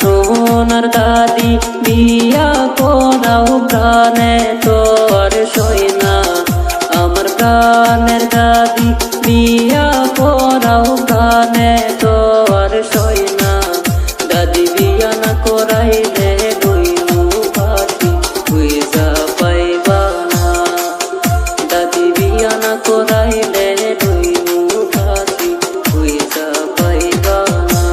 সোনার দাদি বিয়া করাও প্রাণে তোর সই না। আমার প্রাণের দাদি বিয়া করাও প্রাণে তোর সই না। দাদি বিয়া না করাইলে দইনু পাখি পয়সা পাইবা না। দাদি বিয়া না করাইলে দইনু পাখি পয়সা পাইবা না।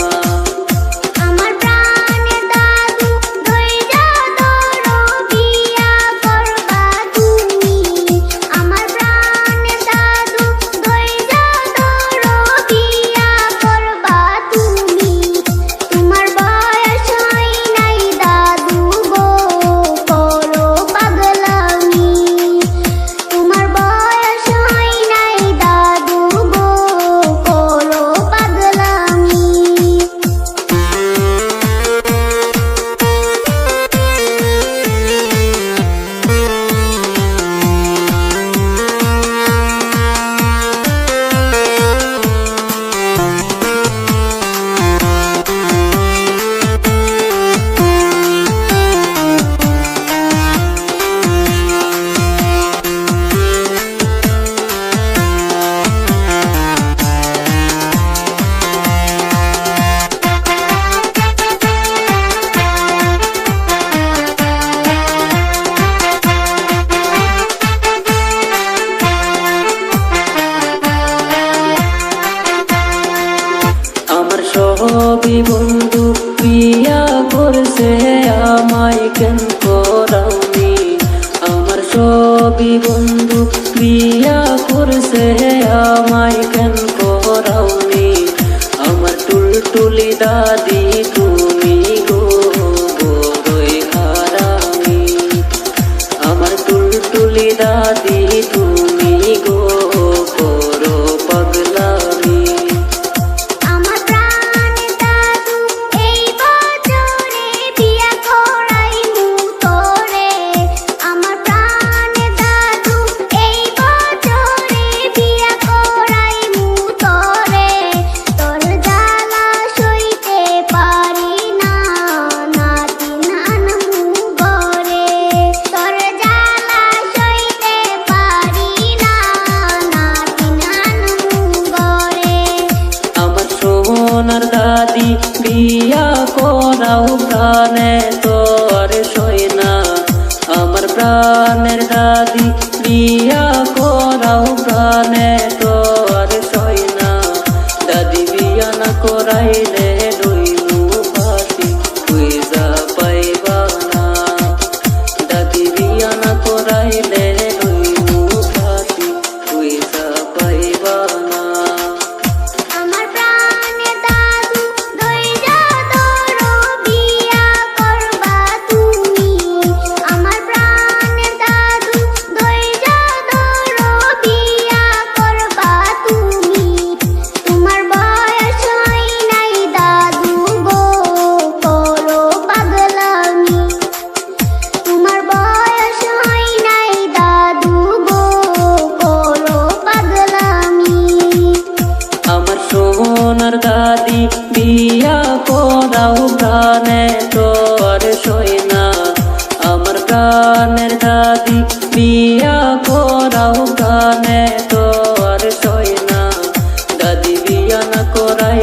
সবই বন্ধু বিয়া করছে আমায় কেন করাওনি। আমার সবই বন্ধু বিয়া করছে আমায় কেন করাওনি। আমার টুলটুলি দাদি তুমি গো বড়ই হারামি। আমার টুলটুলি দাদি তুমি গো বড় পাগলামি। সোনার দাদি বিয়া করাও প্রাণে তোর সই না। আমার প্রাণের দাদি বিয়া করাও প্রাণে তোর সই না। দাদি বিয়া না করাইলে দইনু পাখি পয়সা পাইবা না। দাদি বিয়া না করাইলে দইনু পাখি পয়সা পাইবা না। সোনার দাদি বিয়া করাও প্রাণে তোর সই না। আমার প্রাণের দাদি বিয়া করাও প্রাণে তোর সই না। দাদি বিয়া না করাই